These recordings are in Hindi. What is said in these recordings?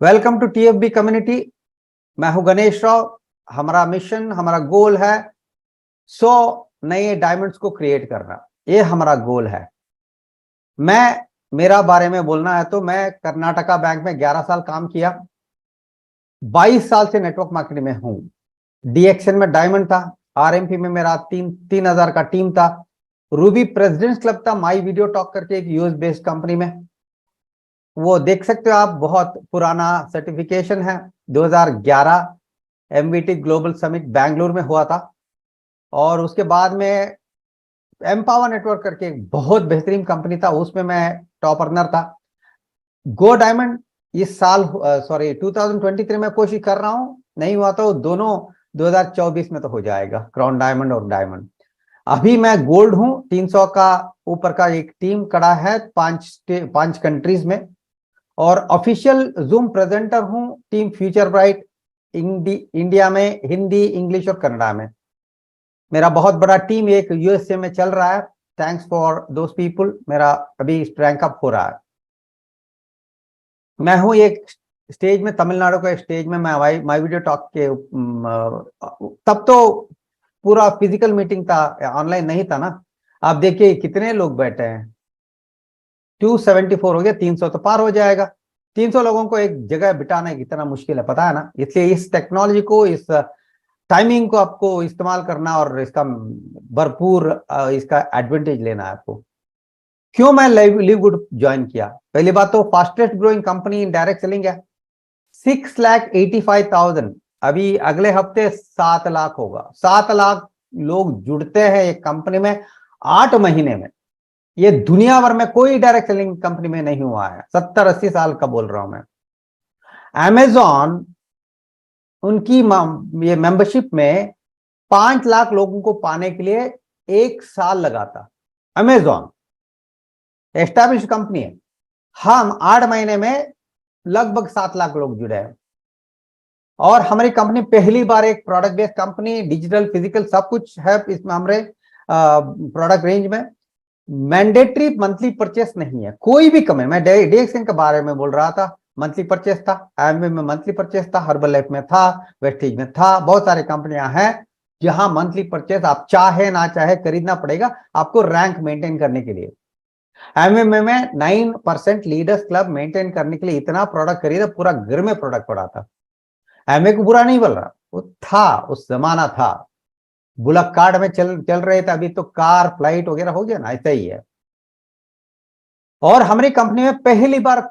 Welcome to टीएफबी community. मैं हूं गणेश राव। हमारा मिशन, हमारा गोल है 100 नए डायमंड्स को क्रिएट करना। ये हमारा गोल है। मेरा बारे में बोलना है तो मैं कर्नाटका बैंक में 11 साल काम किया। 22 साल से नेटवर्क मार्केटिंग में हूं। डीएक्सएन में डायमंड था। आरएमपी में मेरा 3,000 का टीम था। रूबी प्रेसिडेंट्स क्लब था, माई वीडियो टॉक करके, एक यूएस बेस्ड कंपनी में। वो देख सकते हो आप, बहुत पुराना सर्टिफिकेशन है। 2011 एमवीटी ग्लोबल समिट बैंगलोर में हुआ था। और उसके बाद में एम्पावर नेटवर्क करके एक बहुत बेहतरीन कंपनी था, उसमें मैं टॉप अर्नर था। गो डायमंड इस साल 2023 में कोशिश कर रहा हूं, नहीं हुआ तो दोनों 2024 में तो हो जाएगा, क्राउन डायमंड और डायमंड। अभी मैं गोल्ड हूं। 300 का ऊपर का एक टीम कड़ा है 5 कंट्रीज में। और ऑफिशियल जूम प्रेजेंटर हूं टीम फ्यूचर ब्राइट इंडिया में, हिंदी, इंग्लिश और कन्नड़ा में। मेरा बहुत बड़ा टीम एक यूएसए में चल रहा है। Thanks for those people. मेरा अभी रैंक अप हो रहा है। मैं हूं एक स्टेज में, तमिलनाडु का स्टेज में, मैं माई वीडियो टॉक के तब तो पूरा फिजिकल मीटिंग था, ऑनलाइन नहीं था ना। आप देखिए कितने लोग बैठे हैं। 274 हो गया, 300 तो पार हो जाएगा। 300 लोगों को एक जगह बिठाना कितना मुश्किल है, पता है ना। इसलिए इस टेक्नोलॉजी को, इस टाइमिंग को आपको इस्तेमाल करना और इसका भरपूर इसका एडवांटेज लेना है आपको। क्यों मैं लिव गुड ज्वाइन किया? पहली बात तो fastest growing company in direct selling है। 6,85,000, अभी अगले हफ्ते 7 लाख होगा। 7 लाख लोग जुड़ते हैं एक कंपनी में 8 महीने में। ये दुनिया भर में कोई डायरेक्ट सेलिंग कंपनी में नहीं हुआ है। 70-80 साल का बोल रहा हूं मैं। अमेजॉन उनकी ये मेंबरशिप में 5 लाख लोगों को पाने के लिए 1 साल लगाता। अमेजॉन एस्टैब्लिश कंपनी है। हम 8 महीने में लगभग 7 लाख लोग जुड़े हैं। और हमारी कंपनी पहली बार एक product based company, digital physical सब कुछ है इसमें हमारे प्रोडक्ट रेंज में। मैंडेटरी मंथली परचेस नहीं है कोई भी कंपनी। मैं डीएक्सएन के बारे में बोल रहा था, मंथली परचेस था। एमवे में मंथली परचेस था, हर्बल लाइफ में था, वेस्टेज में था। बहुत सारी कंपनियां हैं जहां मंथली परचेस आप चाहे ना चाहे खरीदना पड़ेगा आपको रैंक मेंटेन करने के लिए। एमवे में 9% लीडर्स क्लब मेंटेन करने के लिए इतना प्रोडक्ट खरीदा, पूरा घर में प्रोडक्ट पड़ा था। एमवे को बुरा नहीं बोल रहा, वो था, उस जमाना था। बुलक कार्ड में चल रहे थे, अभी तो कार फ्लाइट वगैरह हो गया ना, ऐसा ही है। और हमारी कंपनी में पहली बार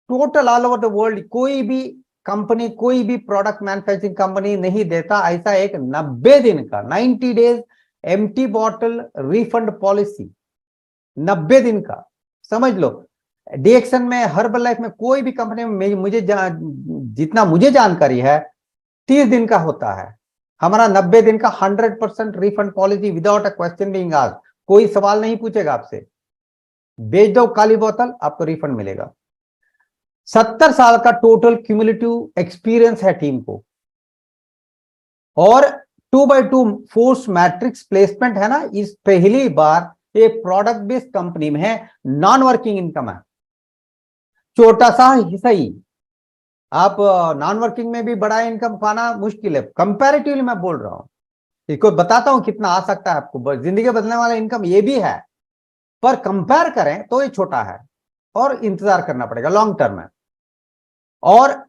total all over the world कोई भी कंपनी, कोई भी प्रोडक्ट मैन्युफैक्चरिंग कंपनी नहीं देता ऐसा एक 90 दिन का 90 days empty bottle refund policy. 90 दिन का, समझ लो। डीएक्सएन में, हर्बल लाइफ में, कोई भी कंपनी में जितना मुझे जानकारी है 30 दिन का होता है। हमारा 90 दिन का 100% refund policy without a question being asked. कोई सवाल नहीं पूछेगा आपसे, बेच दो काली बोतल, आपको रिफंड मिलेगा। 70 साल का टोटल क्यूमुलेटिव एक्सपीरियंस है टीम को। और 2x2 फोर्स मैट्रिक्स प्लेसमेंट है ना, इस पहली बार ये प्रोडक्ट बेस्ड कंपनी में है। नॉन वर्किंग इनकम है, छोटा सा हिस्सा ही। आप नॉन वर्किंग में भी बड़ा इनकम पाना मुश्किल है, कंपैरेटिवली मैं बोल रहा हूं। इसको बताता हूं कितना आ सकता है आपको। जिंदगी बदलने वाला इनकम ये भी है, पर कंपेयर करें तो ये छोटा है और इंतजार करना पड़ेगा लॉन्ग टर्म में। और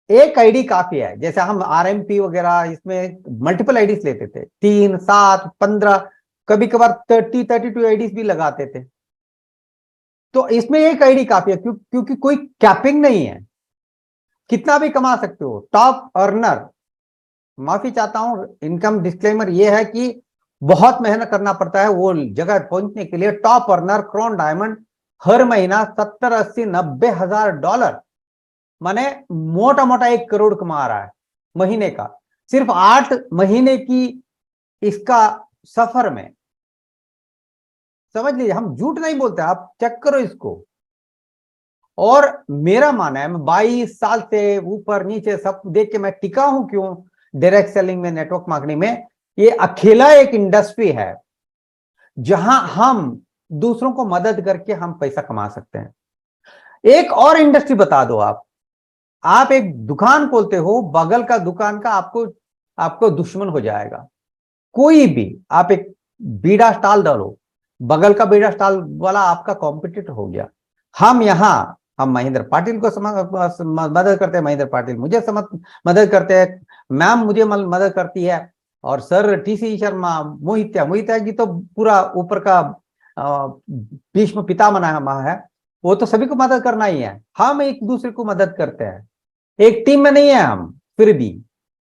एक आईडी काफी है। जैसे हम आरएमपी वगैरह इसमें मल्टीपल आईडीज लेते थे, 3, 7, 15, कभी कभार 32 आईडीज भी लगाते थे। तो इसमें एक आईडी काफी है, क्योंकि कोई कैपिंग नहीं है, कितना भी कमा सकते हो। टॉप अर्नर, माफी चाहता हूं, इनकम डिस्क्लेमर ये है कि बहुत मेहनत करना पड़ता है वो जगह पहुंचने के लिए। टॉप अर्नर क्राउन डायमंड हर महीना 70, 80, 90 हजार डॉलर, माने मोटा मोटा 1 करोड़ कमा रहा है महीने का, सिर्फ 8 महीने की इसका सफर में। समझ लीजिए, हम झूठ नहीं बोलते, आप चेक करो इसको। और मेरा मानना है, मैं 22 साल से ऊपर नीचे सब देख के मैं टिका हूं। क्यों? डायरेक्ट सेलिंग में, नेटवर्क मार्केटिंग में ये अकेला एक इंडस्ट्री है जहां हम दूसरों को मदद करके हम पैसा कमा सकते हैं। एक और इंडस्ट्री बता दो आप, आप एक दुकान खोलते हो, बगल का दुकान का आपको आपको दुश्मन हो जाएगा। कोई भी आप एक बीड़ा स्टॉल डालो, बगल का बीड़ा स्टॉल वाला आपका कॉम्पिटिटर हो गया। हम महेंद्र पाटिल को मदद करते हैं, महेंद्र पाटिल मुझे मदद करते हैं, मैम मुझे मदद करती है, और सर टीसी शर्मा, मोहित्या जी तो पूरा ऊपर का भीष्म पितामह है, वो तो सभी को मदद करना ही है। हम एक दूसरे को मदद करते हैं, एक टीम में नहीं है हम, फिर भी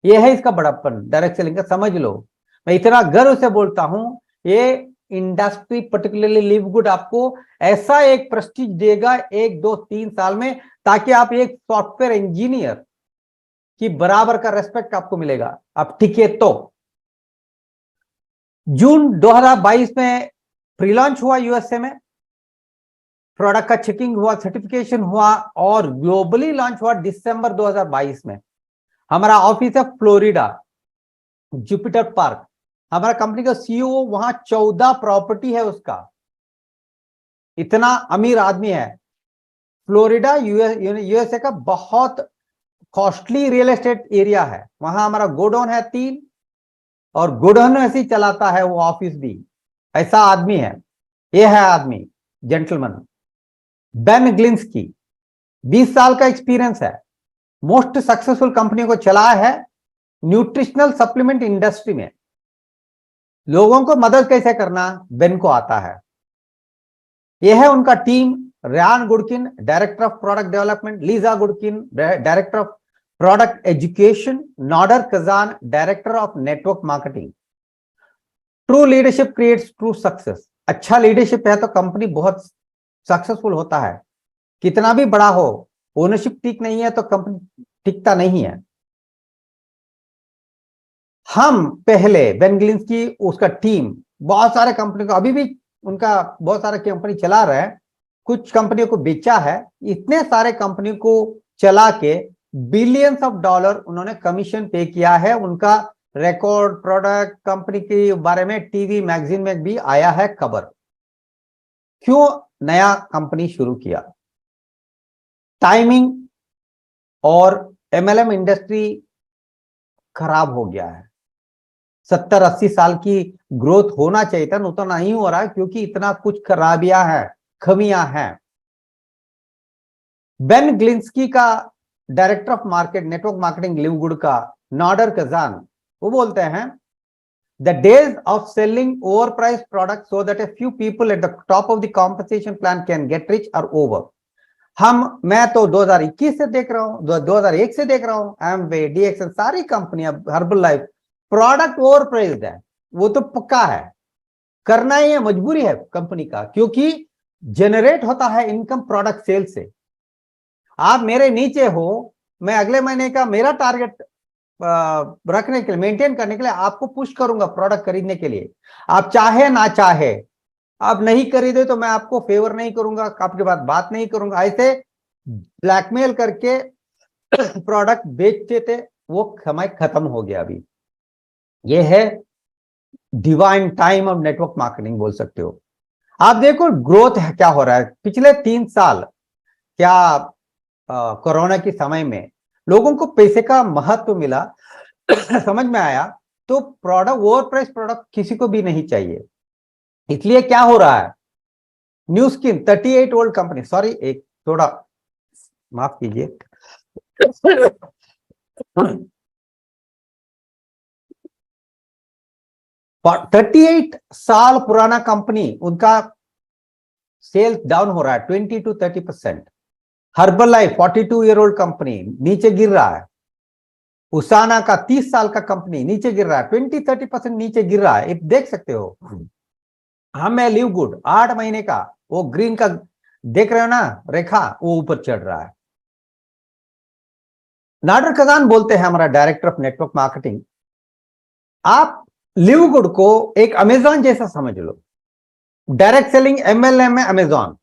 ये है इसका बड़प्पन डायरेक्ट सेलिंग का, समझ लो। मैं इतना गर्व से बोलता हूं, ये इंडस्ट्री पर्टिकुलरली लिव गुड आपको ऐसा एक प्रेस्टीज देगा 1 2 3 साल में, ताकि आप एक सॉफ्टवेयर इंजीनियर की बराबर का रेस्पेक्ट आपको मिलेगा, आप टिके तो। जून 2022 में प्री लॉन्च हुआ यूएसए में, प्रोडक्ट का चेकिंग हुआ, सर्टिफिकेशन हुआ, और ग्लोबली लॉन्च हुआ दिसंबर 2022 में। हमारा ऑफिस है फ्लोरिडा, जुपिटर पार्क। हमारा कंपनी का सीईओ वहां 14 प्रॉपर्टी है उसका, इतना अमीर आदमी है। फ्लोरिडा यूएसए का बहुत कॉस्टली रियल एस्टेट एरिया है, वहां हमारा गोडाउन है 3, और गोडाउन ऐसे ही चलाता है वो, ऑफिस भी। ऐसा आदमी है, ये है आदमी, जेंटलमैन बेन ग्लिंस्की। 20 साल का एक्सपीरियंस है, मोस्ट सक्सेसफुल कंपनी को चलाया है न्यूट्रिशनल सप्लीमेंट इंडस्ट्री में। लोगों को मदद कैसे करना बेन को आता है। यह है उनका team, Ryan Goodkin director of product development, Lisa Goodkin director of product education, Nader Kazan director of network marketing. True leadership creates true success. अच्छा लीडरशिप है तो कंपनी बहुत सक्सेसफुल होता है, कितना भी बड़ा हो। ओनरशिप ठीक नहीं है तो कंपनी टिकता नहीं है। हम पहले बेन ग्लिंस्की उसका टीम बहुत सारे कंपनी को, अभी भी उनका बहुत सारे कंपनी चला रहे हैं, कुछ कंपनियों को बेचा है, इतने सारे कंपनी को चला के बिलियंस ऑफ डॉलर उन्होंने कमीशन पे किया है। उनका रिकॉर्ड प्रोडक्ट कंपनी के बारे में टीवी मैगजीन में भी आया है खबर। क्यों नया कंपनी शुरू किया? टाइमिंग और एमएलएम इंडस्ट्री खराब हो गया है। 70 80 साल की ग्रोथ होना चाहिए था, उतना नहीं हो रहा है, क्योंकि इतना कुछ खराबियां हैं, खमियां हैं। बेन ग्लिंस्की का director of market network marketing LiveGood का नाडर कजान, वो बोलते हैं the days of selling over price product so that a few people at the top of the compensation plan can get rich are over. मैं तो 2021 से देख रहा हूं, 2001 से देख रहा हूं, एमवे, डीएक्सन, सारी कंपनियां, herbal life, product over priced है, वो तो पक्का है, करना ही है, मजबूरी है कंपनी का, क्योंकि जनरेट होता है इनकम प्रोडक्ट सेल से। आप मेरे नीचे हो, मैं अगले महीने का मेरा टारगेट रखने के लिए, मेंटेन करने के लिए आपको पुश करूंगा प्रोडक्ट खरीदने के लिए। आप चाहे ना चाहे, आप नहीं खरीदे तो मैं आपको फेवर नहीं करूंगा, आपके बात नहीं करूंगा। ऐसे ब्लैकमेल करके प्रोडक्ट बेचते थे, वो समय खत्म हो गया। अभी ये है divine time of network marketing बोल सकते हो। आप देखो ग्रोथ है क्या हो रहा है पिछले 3 साल। क्या कोरोना के समय में लोगों को पैसे का महत्व मिला, समझ में आया, तो प्रोडक्ट ओवर प्राइस प्रोडक्ट किसी को भी नहीं चाहिए। इसलिए क्या हो रहा है, new skin 38 old company, sorry एक थोड़ा माफ कीजिए, 38 साल पुराना कंपनी, उनका सेल्स डाउन हो रहा है 20 to 30%। Herbal life 42 year old company नीचे गिर रहा है। उसाना का 30 साल का कंपनी नीचे गिर रहा है, 20-30% नीचे गिर रहा है, देख सकते हो। मैं लिव गुड 8 महीने का, वो ग्रीन का देख रहे हो ना रेखा, वो ऊपर चढ़ रहा है। नाडर कजान बोलते हैं, हमारा डायरेक्टर ऑफ नेटवर्क मार्केटिंग, आप लिव गुड को एक अमेजॉन जैसा समझ लो। डायरेक्ट सेलिंग एमएलएम में अमेजॉन,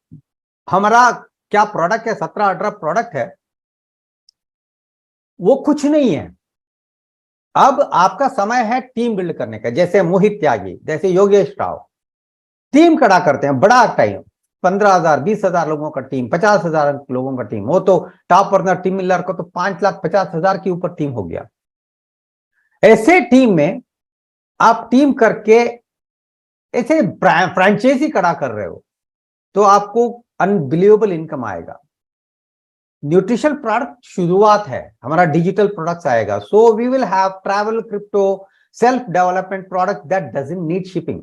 हमारा क्या प्रोडक्ट है, 17-18 प्रोडक्ट है, वो कुछ नहीं है। अब आपका समय है टीम बिल्ड करने का, जैसे मोहित त्यागी, जैसे योगेश राव, टीम खड़ा करते हैं, बड़ा टाइम 15,000 20,000 लोगों का टीम, 50,000 लोगों का टीम, वो तो टॉप पर्सनल टीम मिलर को तो 5,50,000 के ऊपर टीम हो गया। ऐसे टीम में आप टीम करके ऐसे फ्रेंचाइजी खड़ा कर रहे हो तो आपको अनबिलीवेबल इनकम आएगा। न्यूट्रिशन प्रोडक्ट शुरुआत है, हमारा डिजिटल प्रोडक्ट्स आएगा। So we will have travel, crypto, self development product that doesn't need shipping.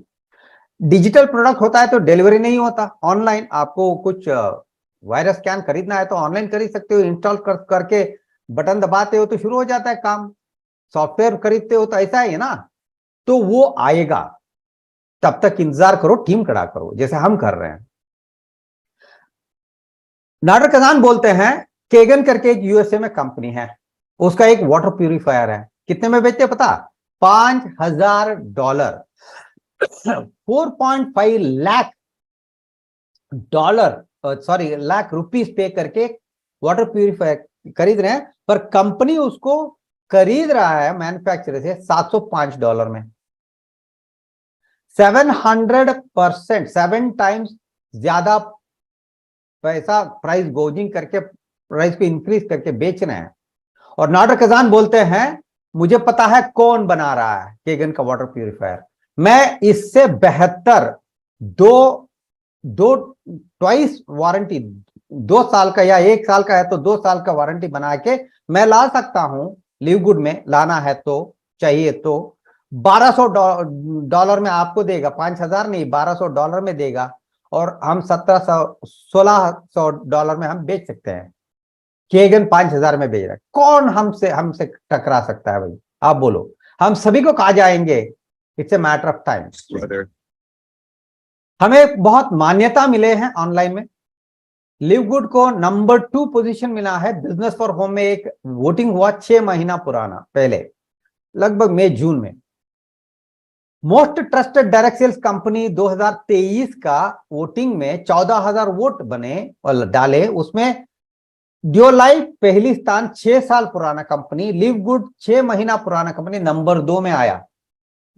Digital product होता है तो डिलीवरी नहीं होता, ऑनलाइन आपको कुछ वायरस स्कैन खरीदना है तो ऑनलाइन खरीद सकते हो, इंस्टॉल करके बटन दबाते हो तो शुरू हो जाता है काम। सॉफ्टवेयर खरीदते हो तो ऐसा ही है ना, तो वो आएगा, तब तक इंतजार करो, टीम खड़ा करो जैसे हम कर रहे हैं। नाडर कजान बोलते हैं, केगन करके एक यूएसए में कंपनी है, उसका एक वाटर प्यूरिफायर है, कितने में बेचते पता? $5,000, 4.5 lakh dollar, sorry lakh rupees पे करके वाटर प्यूरिफायर खरीद रहे हैं, पर कंपनी उसको खरीद रहा है मैन्युफैक्चरर से $705 में। 700%, 7 टाइम्स ज्यादा पैसा प्राइस गोजिंग करके, प्राइस को इंक्रीज करके बेच रहे हैं। और नाडर कजान बोलते हैं, मुझे पता है कौन बना रहा है केगन का वाटर प्यूरिफायर, मैं इससे बेहतर ट्वाइस वारंटी, 2 साल का या 1 साल का है तो 2 साल का वारंटी बना के मैं ला सकता हूं। लिव गुड में लाना है तो, चाहिए तो $1,200 में आपको देगा, 5,000 नहीं $1,200 में देगा, और हम $1,700-$1,600 में हम बेच सकते हैं। केगन 5,000 में बेच रहा है, कौन हमसे टकरा सकता है भाई? आप बोलो, हम सभी को कहा जाएंगे, it's a matter of time. हमें बहुत मान्यता मिले हैं ऑनलाइन में। लिव गुड को नंबर 2 पोजीशन मिला है बिजनेस फॉर होम में, एक वोटिंग हुआ 6 महीना पुराना पहले, लगभग मई जून में। Most trusted direct sales company 2023 का वोटिंग में 14,000 वोट बने और डाले, उसमें ड्यूलाइफ पहली स्थान, 6 साल पुराना कंपनी। लिव गुड 6 महीना पुराना कंपनी नंबर 2 में आया।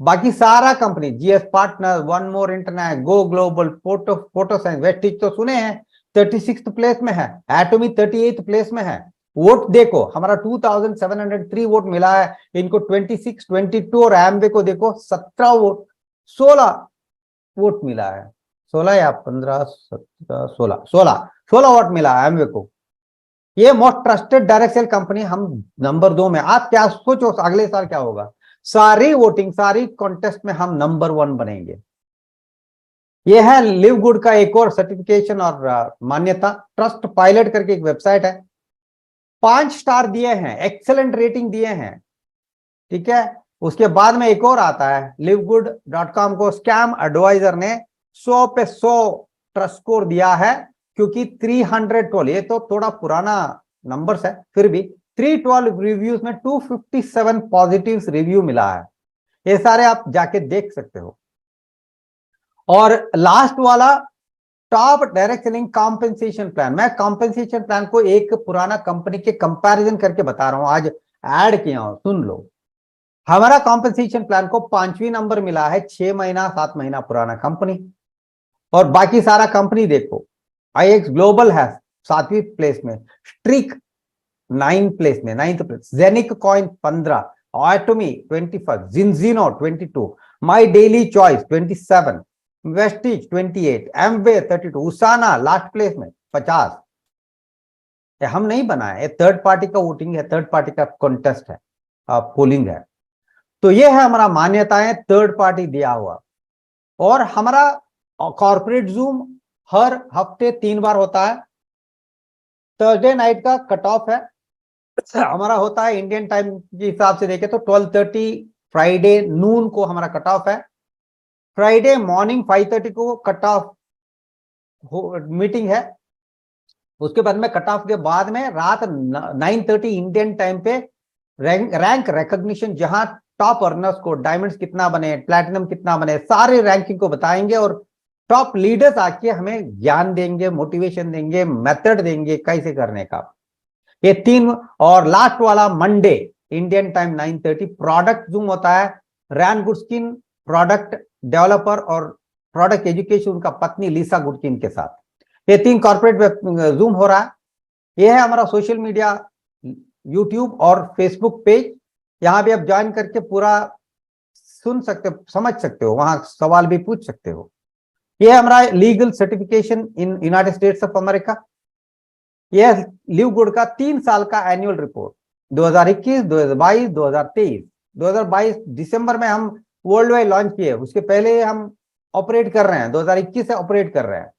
बाकी सारा company, GS partner, one more internet, go global, photo science, Vestige तो सुने हैं 36th प्लेस में है, एटॉमी 38th प्लेस में है। वोट देखो, हमारा 2,703 वोट मिला है, इनको 26, 22, और एम्बे को देखो 17 वोट, 16 वोट मिला है, 16 या 15, 17, 16 वोट मिला है एम्बे को। ये most trusted direct sale company, हम नंबर 2 में। आप क्या सोचो अगले साल क्या होगा? सारी वोटिंग, सारी कॉन्टेस्ट में हम नंबर 1 बनेंगे। यह है लिव गुड का एक और सर्टिफिकेशन और मान्यता। ट्रस्ट पायलट करके एक वेबसाइट है, 5 स्टार दिए हैं, एक्सेलेंट रेटिंग दिए हैं, ठीक है। उसके बाद में एक और आता है, livgood.com को स्कैम एडवाइजर ने 100 पे 100 ट्रस्ट स्कोर दिया है, क्योंकि 312, ये तो थोड़ा पुराना नंबर्स है, फिर भी 312 रिव्यूज में 257 पॉजिटिव रिव्यू मिला है। ये सारे आप जाके देख सकते हो। और लास्ट वाला, top direct selling compensation plan. मैं कॉम्पेंसेशन प्लान को एक पुराना कंपनी के कंपैरिजन करके बता रहा हूं, आज ऐड किया हूं, सुन लो। हमारा कॉम्पेंसेशन प्लान को 5वीं नंबर मिला है, 6 महीना 7 महीना पुराना कंपनी। और बाकी सारा कंपनी देखो, आईएक्स ग्लोबल है 7वीं प्लेस में, स्ट्रिक 9 प्लेस में, 9th प्लेस, जेनिक coin 15, Atomy 21, Zinzino 22, My Daily Choice 27, Vestige 28, Amway 32, Usana लास्ट प्लेस में 50। ये हम नहीं बनाए, ये थर्ड पार्टी का वोटिंग है, थर्ड पार्टी का कॉन्टेस्ट है, पोलिंग है। तो ये है हमारा मान्यताएं, थर्ड पार्टी दिया हुआ। और हमारा कॉर्पोरेट जूम हर हफ्ते 3 बार होता है। थर्सडे नाइट का कट ऑफ है, हमारा होता है इंडियन टाइम के हिसाब से देखें तो 12:30 फ्राइडे नून को हमारा कट ऑफ है। फ्राइडे मॉर्निंग 5:30 को कट ऑफ मीटिंग है। उसके बाद में कट ऑफ के बाद में रात 9:30 इंडियन टाइम पे रैंक रिकॉग्निशन, जहां टॉप अर्नर्स को डायमंड्स कितना बने, प्लैटिनम कितना बने, सारे रैंकिंग को बताएंगे, और टॉप लीडर्स आके हमें ज्ञान देंगे, मोटिवेशन देंगे, मेथड देंगे कैसे करने का। ये 3। और लास्ट वाला Monday Indian time 9:30 product zoom होता है। रैन गुडस्किन प्रोडक्ट डेवलपर और प्रोडक्ट एजुकेशन, उनका पत्नी लिसा गुडकिन के साथ। ये 3 कॉर्पोरेट जूम हो रहा है। ये है हमारा सोशल मीडिया, यूट्यूब और फेसबुक पेज। यहाँ भी आप ज्वाइन करके पूरा सुन सकते हो, समझ सकते हो, वहां सवाल भी पूछ सकते हो। ये है हमारा legal certification in United states of America. यह लिव गुड का 3 साल का एनुअल रिपोर्ट 2021, 2022, 2023। 2022 दिसंबर में हम वर्ल्ड वाइड लॉन्च किए, उसके पहले हम ऑपरेट कर रहे हैं, 2021 से ऑपरेट कर रहे हैं,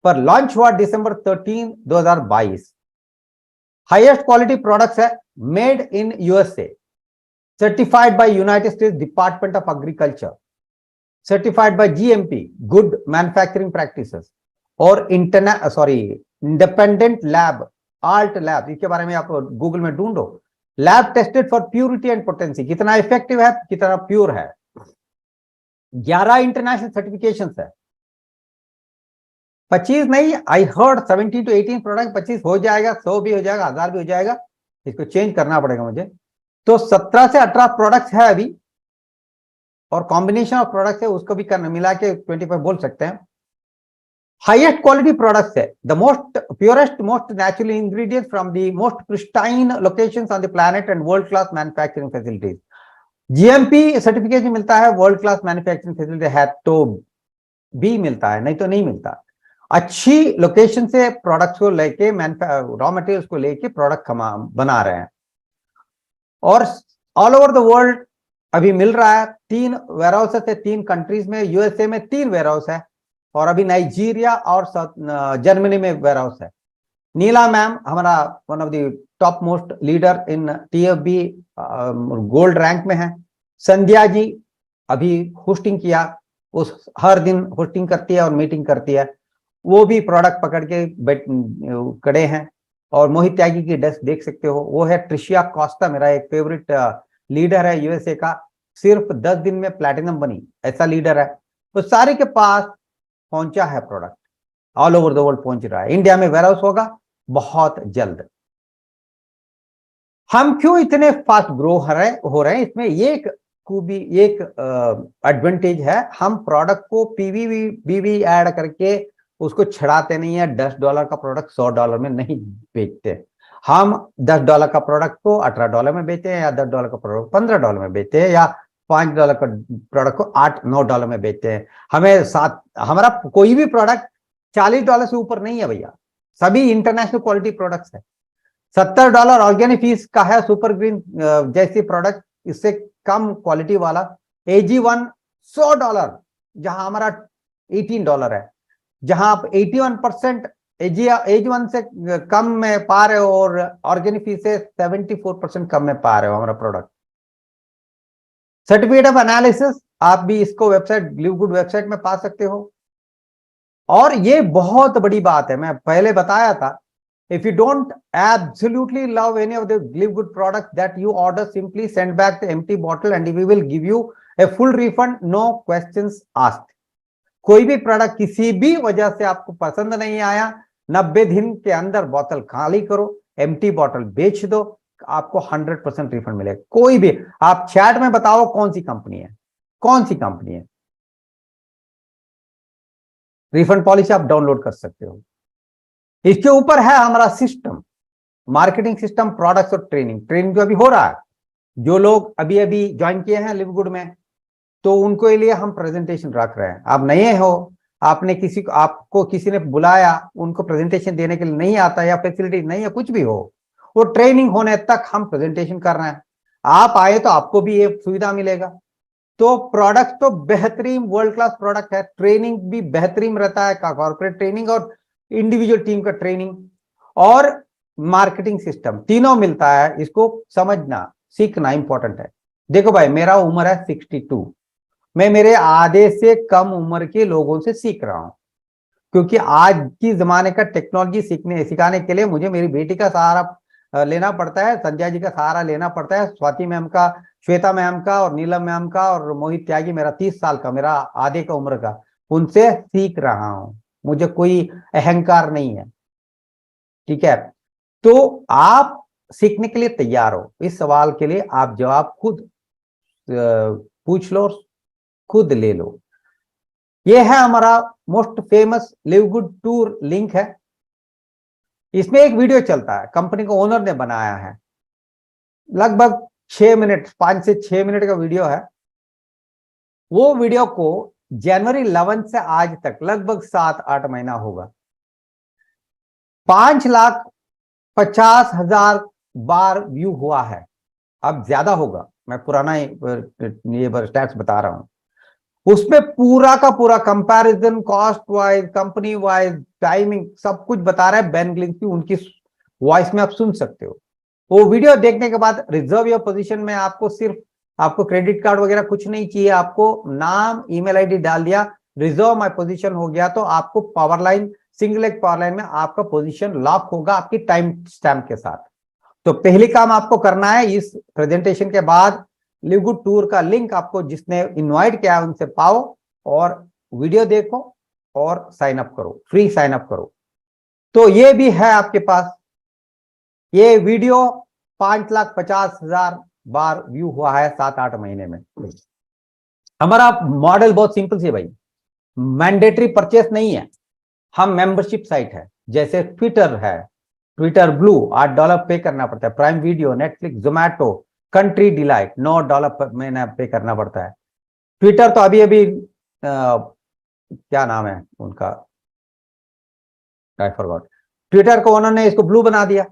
पर लॉन्च हुआ दिसंबर 13, 2022। हाईएस्ट क्वालिटी प्रोडक्ट्स है, made in USA, certified by United states department of agriculture, certified by GMP, good manufacturing practices, और इंडिपेंडेंट लैब, आल्ट लैब, इसके बारे में आप गूगल में ढूंढो। Lab tested for purity and potency, कितना इफेक्टिव है, कितना प्योर है। 11 इंटरनेशनल सर्टिफिकेशन है, 25 नहीं, आई हर्ड 17 to 18 प्रोडक्ट। 25 हो जाएगा, 100 भी हो जाएगा, 1000 भी हो जाएगा, इसको चेंज करना पड़ेगा मुझे। तो 17 से 18 प्रोडक्ट्स है अभी, और कॉम्बिनेशन ऑफ प्रोडक्ट्स है, उसको भी करना मिला के 25 बोल सकते हैं। हाईएस्ट क्वालिटी प्रोडक्ट्स है, the most purest, most natural ingredients from the most pristine locations on the planet and world class manufacturing facilities. GMP certification मिलता है, वर्ल्ड क्लास मैन्युफैक्चरिंग फैसिलिटी है तो भी मिलता है, नहीं तो नहीं मिलता। अच्छी लोकेशन से प्रोडक्ट्स को लेके, रॉ मटेरियल्स को लेके प्रोडक्ट बना रहे हैं, और ऑल ओवर द वर्ल्ड अभी मिल रहा है। 3 वेयरहाउस है, 3 कंट्रीज में, यूएसए में 3 वेयरहाउस है, और अभी नाइजीरिया और जर्मनी में वेयरहाउस है। नीला मैम हमारा one of the top most leader in TFB, gold rank में है। संध्या जी अभी होस्टिंग किया, उस हर दिन होस्टिंग करती है और मीटिंग करती है, वो भी प्रोडक्ट पकड़ के खड़े हैं। और मोहित त्यागी की डेस्क देख सकते हो, वो है ट्रिशिया कॉस्टा, मेरा एक फेवरेट लीडर है यूएसए का, सिर्फ 10 दिन में प्लैटिनम बनी, ऐसा लीडर है। तो सारे के पास पहुंचा है product, all over the world पहुंच रहा है। इंडिया में वेयरहाउस होगा बहुत जल्द। हम क्यों इतने फास्ट ग्रो हो रहे हैं, इसमें एक खूबी, एक एडवांटेज है, हम प्रोडक्ट को पीवी बीवी ऐड करके उसको छड़ाते नहीं है। $10 का प्रोडक्ट $100 में नहीं बेचते, हम $10 का प्रोडक्ट को $18 में बेचते हैं, या $10 का प्रोडक्ट $15 में बेचते हैं, या $5 का प्रोडक्ट को $8-9 में बेचते हैं। हमारा कोई भी प्रोडक्ट $40 से ऊपर नहीं है भैया, सभी इंटरनेशनल क्वालिटी प्रोडक्ट्स है। $70 ऑर्गेनिक फीस का है सुपर ग्रीन जैसी प्रोडक्ट, इससे कम क्वालिटी वाला AG1 $100, जहां हमारा $18 है, जहां आप 81% AG1 से कम में पा रहे हो, और ऑर्गेनिक फीस से 74% कम में पा रहे हो हमारा प्रोडक्ट। सर्टिफिकेट ऑफ एनालिसिस आप भी इसको वेबसाइट, लिव गुड वेबसाइट में पा सकते हो। और ये बहुत बड़ी बात है, मैं पहले बताया था, if you don't absolutely love any of the live good product that you order, simply send back the empty bottle and we will give you a full refund, no questions asked। कोई भी प्रोडक्ट किसी भी वजह से आपको पसंद नहीं आया, 90 दिन के अंदर बोतल खाली करो, एम्प्टी बॉटल बेच दो, आपको 100% रिफंड मिलेगा। कोई भी, आप चैट में बताओ कौन सी कंपनी है, कौन सी कंपनी है, रिफंड पॉलिसी आप डाउनलोड कर सकते हो। इसके ऊपर है हमारा सिस्टम, मार्केटिंग सिस्टम, प्रोडक्ट्स और ट्रेनिंग जो अभी हो रहा है। जो लोग अभी अभी ज्वाइन किए हैं लिव गुड में, तो उनको लिए हम प्रेजेंटेशन रख रहे हैं। आप नए हो, आपको किसी ने बुलाया, उनको प्रेजेंटेशन देने के लिए नहीं आता, या फैसिलिटी नहीं है, कुछ भी हो, वो ट्रेनिंग होने तक हम प्रेजेंटेशन कर रहे हैं। आप आए तो आपको भी ये सुविधा मिलेगा। तो प्रोडक्ट तो बेहतरीन वर्ल्ड क्लास प्रोडक्ट है, ट्रेनिंग भी बेहतरीन रहता है, कॉर्पोरेट ट्रेनिंग और इंडिविजुअल टीम का ट्रेनिंग और मार्केटिंग सिस्टम, तीनों मिलता है। इसको समझना, सीखना इंपॉर्टेंट है। देखो भाई, मेरा उम्र है 62, मैं मेरे आधे से कम उम्र के लोगों से सीख रहा हूं, क्योंकि आज की जमाने का टेक्नोलॉजी सिखाने के लिए मुझे मेरी बेटी का सहारा लेना पड़ता है, संध्या जी का सहारा लेना पड़ता है, स्वाति मैम का, श्वेता मैम का, और नीलम मैम का, और मोहित त्यागी मेरा 30 साल का, मेरा आधे का उम्र का, उनसे सीख रहा हूं। मुझे कोई अहंकार नहीं है, ठीक है। तो आप सीखने के लिए तैयार हो, इस सवाल के लिए आप जवाब खुद पूछ लो, खुद ले लो। ये है हमारा most famous live good tour link है। इसमें एक वीडियो चलता है, कंपनी को ओनर ने बनाया है, लगभग 6 मिनट, 5 से 6 मिनट का वीडियो है। वो वीडियो को जनवरी 11 से आज तक लगभग 7-8 महीना होगा, 5,50,000 बार व्यू हुआ है। अब ज्यादा होगा, मैं पुराना ये स्टैट्स बता रहा हूं। उसमें पूरा का पूरा comparison, cost wise, company wise, timing, सब कुछ बता रहा है। बेन ग्लिंग की उनकी वॉइस में आप सुन सकते हो। वो वीडियो देखने के बाद रिजर्व योर पोजीशन में आपको क्रेडिट कार्ड वगैरह कुछ नहीं चाहिए, आपको नाम, ईमेल आईडी डाल दिया, रिजर्व माय पोजीशन हो गया, तो आपको power line, single leg power line में आपका पोजीशन लॉक होगा आपकी टाइम स्टैम्प के साथ। तो पहली काम आपको करना है, इस प्रेजेंटेशन के बाद लिव गुड टूर का लिंक आपको जिसने इनवाइट किया उनसे पाओ और वीडियो देखो और साइन अप करो, फ्री साइन अप करो। तो ये भी है आपके पास, ये वीडियो 5,50,000 बार व्यू हुआ है 7-8 महीने में। हमारा मॉडल बहुत सिंपल सी भाई, मैंडेटरी परचेस नहीं है, हम मेंबरशिप साइट है। जैसे ट्विटर है, ट्विटर ब्लू $8 पे करना पड़ता है, prime video, Netflix, Zomato, country delight $9 महीना पे करना पड़ता है। ट्विटर तो अभी अभी क्या नाम है उनका, आई फॉरगॉट, ट्विटर को उन्होंने इसको ब्लू बना दिया।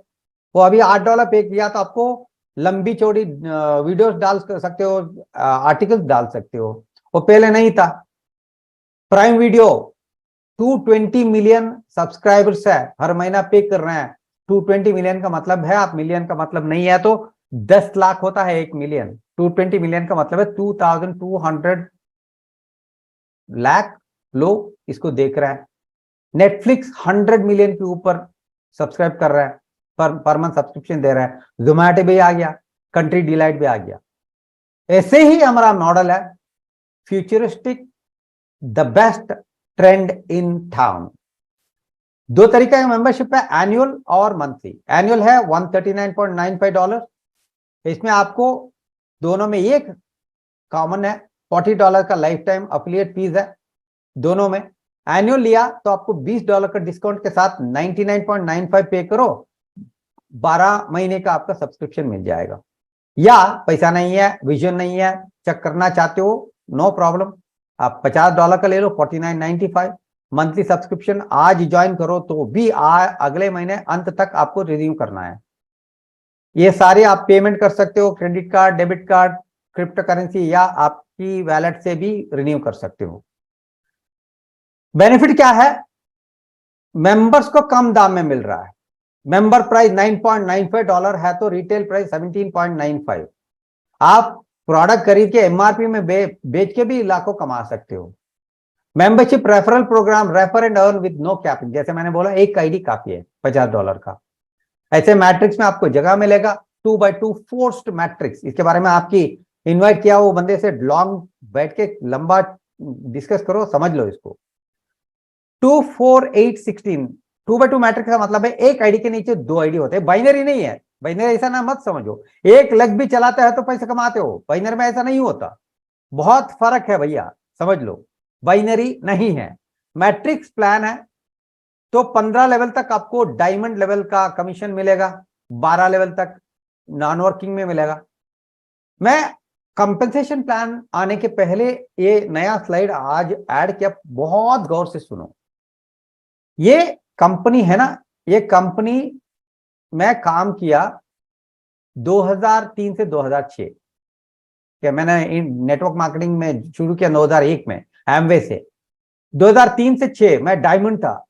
वो अभी $8 पे किया तो आपको लंबी चौड़ी वीडियोस डाल सकते हो, आर्टिकल्स डाल सकते हो, वो पहले नहीं था। प्राइम वीडियो 220 मिलियन सब्सक्राइबर्स है, हर महीना पे कर रहे हैं। 220 मिलियन का मतलब है, आप मिलियन का मतलब नहीं है तो 10 लाख होता है 1 मिलियन। 220 मिलियन का मतलब है 2,200 लाख लोग इसको देख रहे हैं। नेटफ्लिक्स 100 मिलियन के ऊपर सब्सक्राइब कर रहा है, पर मंथ सब्सक्रिप्शन दे रहा है। जोमैटो भी आ गया, कंट्री डिलाइट भी आ गया। ऐसे ही हमारा मॉडल है, futuristic, the best trend in town. दो तरीका का मेंबरशिप है, एनुअल और मंथली। एनुअल है $139.95, इसमें आपको दोनों में एक कॉमन है, $40 का लाइफ टाइम अफिलिएट फीस है दोनों में। एनुअल लिया तो आपको $20 का डिस्काउंट के साथ 99.95 पे करो, 12 महीने का आपका सब्सक्रिप्शन मिल जाएगा। या पैसा नहीं है, विजन नहीं है, चेक करना चाहते हो, नो प्रॉब्लम, आप $50 का ले लो, 49.95 मंथली सब्सक्रिप्शन। आज ज्वाइन करो तो भी अगले महीने अंत तक आपको रिन्यू करना है। ये सारे आप पेमेंट कर सकते हो, credit card, debit card, crypto currency या आपकी वैलेट से भी रिन्यू कर सकते हो। बेनिफिट क्या है, मेंबर्स को कम दाम में मिल रहा है। मेंबर प्राइस $9.95 है तो रिटेल प्राइस 17.95। आप प्रोडक्ट खरीद के एमआरपी में बेच के भी लाखों कमा सकते हो। Membership referral programme, refer and earn with no capping. जैसे मैंने बोला, एक आईडी काफी है $50 का। ऐसे मैट्रिक्स में आपको जगह मिलेगा, 2x2 फोर्स्ड मैट्रिक्स। इसके बारे में आपकी इनवाइट किया वो बंदे से लॉन्ग बैठ के लंबा डिस्कस करो, समझ लो इसको। 2, 4, 8, 16 2x2 मैट्रिक्स का मतलब है एक आईडी के नीचे 2 आईडी होते हैं। बाइनरी नहीं है, बाइनरी ऐसा ना मत समझो, एक लग भी चलाते हैं तो पैसे कमाते हो, बाइनरी में ऐसा नहीं होता, बहुत फर्क है भैया, समझ लो। बाइनरी नहीं है, मैट्रिक्स प्लान है तो 15 लेवल तक आपको डायमंड लेवल का कमीशन मिलेगा, 12 लेवल तक नॉन वर्किंग में मिलेगा। मैं कंपेंसेशन प्लान आने के पहले ये नया स्लाइड आज ऐड किया, बहुत गौर से सुनो। ये कंपनी है ना, ये कंपनी में काम किया 2003 से 2006 क्या, मैंने नेटवर्क मार्केटिंग में शुरू किया 2001 में एमवे से। 2003 से 6 मैं डायमंड था,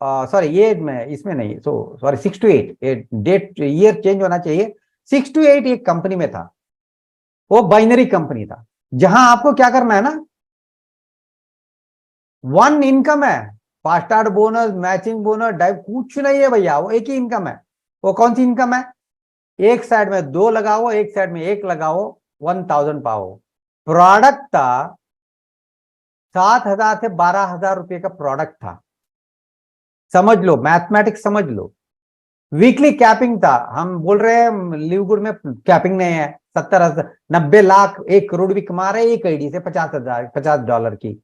सॉरी ये मैं इसमें नहीं, sorry 6 to 8, date year change होना चाहिए। 6 to 8 एक कंपनी में था, वो बाइनरी कंपनी था, जहां आपको क्या करना है ना, 1 इनकम है, फास्टार्ड बोनस, मैचिंग बोनस, डाइव, कुछ नहीं है भैया, वो एक ही इनकम है। वो कौन सी इनकम है, एक साइड में 2 लगाओ, एक साइड में 1 लगाओ, 1000 पाओ। प्रोडक्ट था 7,000 से 12,000 रुपए का प्रोडक्ट था, समझ लो, मैथमेटिक्स समझ लो। वीकली कैपिंग था, हम बोल रहे हैं लिव गुड में कैपिंग नहीं है, 70,000, 90 लाख, 1 करोड़ भी कमा रहे एक आईडी से, $50,000 की।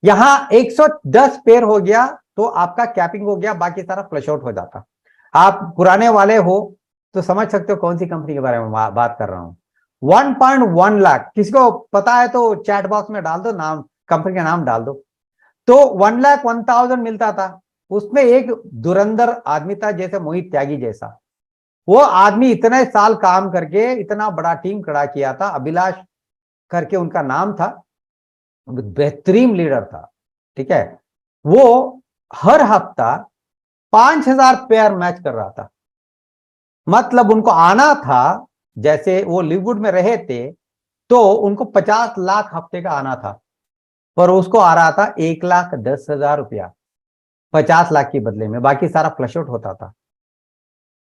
यहां 110 पेयर हो गया तो आपका कैपिंग हो गया, बाकी सारा फ्लश आउट हो जाता। आप पुराने वाले हो तो समझ सकते हो कौन सी कंपनी के बारे में बात कर रहा हूं। 1.1 लाख, किसी को पता है तो चैट बॉक्स में डाल दो, नाम कंपनी का नाम डाल दो। तो 1,01,000 मिलता था। उसमें एक धुरंधर आदमी था, जैसे मोहित त्यागी जैसा। वो आदमी इतने साल काम करके इतना बड़ा टीम खड़ा किया था, अभिलाष करके उनका नाम था, बेहतरीन लीडर था। ठीक है, वो हर हफ्ता 5,000 पेयर मैच कर रहा था। मतलब उनको आना था, जैसे वो लिववुड में रहे थे तो उनको 50 लाख हफ्ते का आना था, पर उसको आ रहा था 1,10,000 रुपया 50 लाख के बदले में, बाकी सारा फ्लश आउट होता था।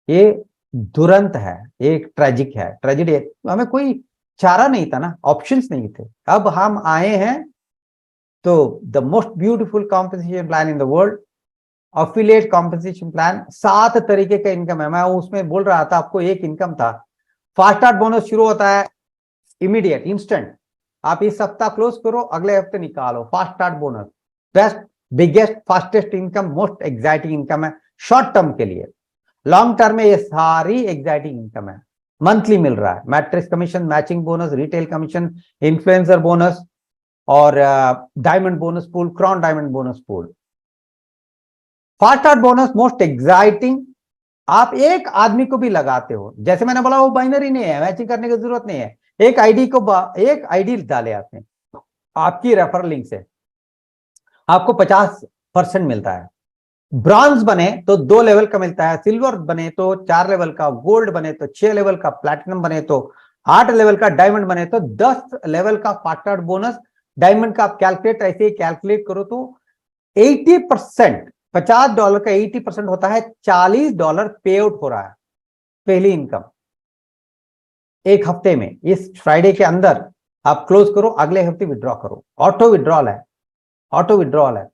ये दुरंत है, एक ट्रेजिक है, ट्रेजिडी। हमें कोई चारा नहीं था ना, ऑप्शंस नहीं थे। अब हम आए हैं तो the most beautiful compensation plan in the world, affiliate compensation plan. 7 तरीके का इनकम है। मैं उसमें बोल रहा था आपको, एक इनकम था फास्ट स्टार्ट बोनस, शुरू होता है इमीडिएट, इंस्टेंट। आप इस सप्ताह क्लोज करो, अगले हफ्ते निकालो। Fast start bonus best, biggest, fastest income, most exciting income है शॉर्ट टर्म के लिए। लॉन्ग टर्म में ये सारी एक्साइटिंग इनकम है, मंथली मिल रहा है। Matrix commission, matching bonus, retail commission, influencer bonus और diamond bonus pool, crown diamond bonus pool. Fast start bonus most exciting. आप एक आदमी को भी लगाते हो, जैसे मैंने बोला वो बाइनरी नहीं है, मैचिंग करने की जरूरत नहीं है। एक आईडी डाले आपने आपकी रेफरल लिंक से, आपको 50% मिलता है। ब्रॉन्ज बने तो 2 लेवल का मिलता है, सिल्वर बने तो 4 लेवल का, गोल्ड बने तो 6 लेवल का, प्लैटिनम बने तो 8 लेवल का, डायमंड बने तो 10 लेवल का फास्ट स्टार्ट बोनस। डायमंड का आप कैलकुलेट ऐसे ही कैलकुलेट करो तो 80%, $50 का 80% होता है, $40 पे आउट हो रहा है पहली इनकम एक हफ्ते में। इस फ्राइडे के अंदर आप क्लोज करो, अगले हफ्ते विड्रॉ करो। ऑटो विड्रॉल है, ऑटो विड्रॉल है।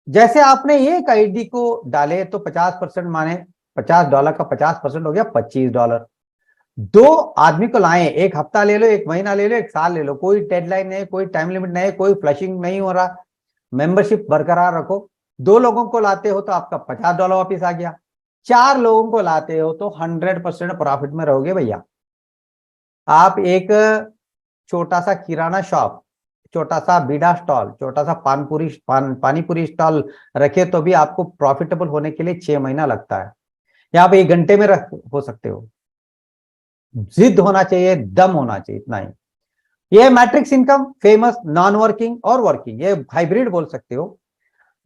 जैसे आपने एक आईडी को डाले तो 50% माने $50 का 50% हो गया $25। 2 आदमी को लाए, एक हफ्ता ले लो, एक महीना ले लो, एक साल ले लो, कोई डेडलाइन नहीं, कोई टाइम लिमिट नहीं, कोई फ्लशिंग नहीं हो रहा, मेंबरशिप बरकरार रखो। 2 लोगों को लाते हो तो आपका $50 वापिस आ गया। 4 लोगों को लाते हो तो 100% प्रॉफिट में रहोगे भैया। आप एक छोटा सा किराना शॉप, छोटा सा बीड़ा स्टॉल, छोटा सा पानीपुरी स्टॉल रखे तो भी आपको प्रॉफिटेबल होने के लिए 6 महीना लगता है। यहाँ पे 1 घंटे में हो सकते हो। जिद होना चाहिए, दम होना चाहिए, इतना ही। ये matrix income, famous, non working और वर्किंग, ये हाइब्रिड बोल सकते हो।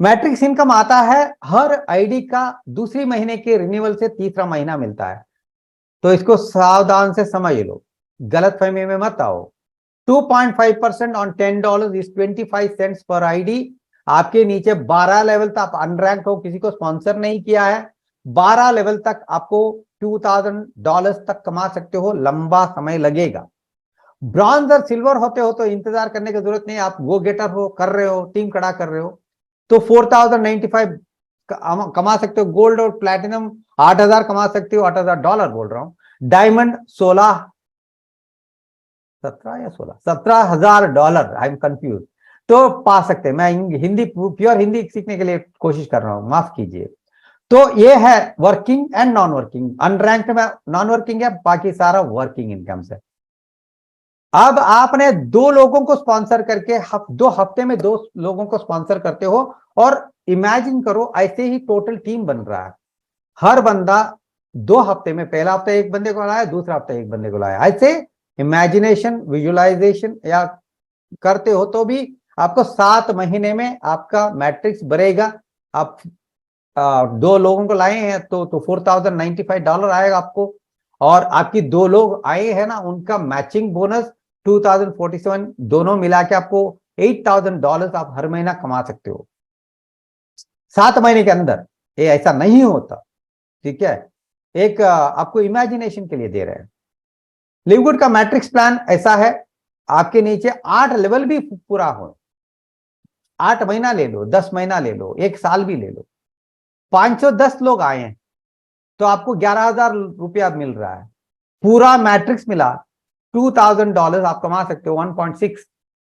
मैट्रिक्स इनकम आता है हर आईडी का दूसरी महीने के रिन्यूअल से तीसरा महीना मिलता है, तो इसको सावधान से समझ लो, गलत फहमी में मत आओ। 2.5% on $10 is 25 cents per ID. आपके नीचे 12 लेवल तक आप अनरैंक हो, किसी को स्पॉन्सर नहीं किया है, 12 लेवल तक आपको $2,000 तक कमा सकते हो, लंबा समय लगेगा। ब्रॉन्ज और सिल्वर होते हो तो इंतजार करने की जरूरत नहीं, आप गो गेटर हो, कर रहे हो, टीम खड़ा कर रहे हो तो 4,095 कमा सकते हो। गोल्ड और प्लैटिनम 8,000 कमा सकते हो, $8,000 बोल रहा हूं। डायमंड 17,000 आई एम कंफ्यूज, तो पा सकते हैं। मैं हिंदी, प्योर हिंदी सीखने के लिए कोशिश कर रहा हूं, माफ कीजिए। तो ये है working and non working. Unranked में नॉन वर्किंग है, बाकी सारा वर्किंग इनकम से। अब आपने 2 लोगों को स्पॉन्सर करके 2 हफ्ते में 2 लोगों को स्पॉन्सर करते हो, और इमेजिन करो ऐसे ही टोटल टीम बन रहा है। हर बंदा 2 हफ्ते में, पहला हफ्ता एक बंदे को लाया, दूसरा हफ्ता एक बंदे को लाया, ऐसे इमेजिनेशन, विजुअलाइजेशन या करते हो तो भी आपको 7 महीने में आपका मैट्रिक्स बढ़ेगा। आप 2 लोगों को लाए हैं तो $4,095 आएगा आपको, और आपकी 2 लोग आए हैं ना, उनका मैचिंग बोनस 2,047, दोनों मिला के आपको $8,000 आप हर महीना कमा सकते हो 7 महीने के अंदर। ये ऐसा नहीं होता, ठीक है, एक आपको इमेजिनेशन के लिए दे रहे हैं। लिवगुड का मैट्रिक्स प्लान ऐसा है, आपके नीचे 8 लेवल भी पूरा हो, 8 महीना ले लो, 10 महीना ले लो, 1 साल भी ले लो, 510 लोग आए हैं तो आपको $11,000 मिल रहा है। पूरा मैट्रिक्स मिला $2,000 आप कमा सकते हो, 1.6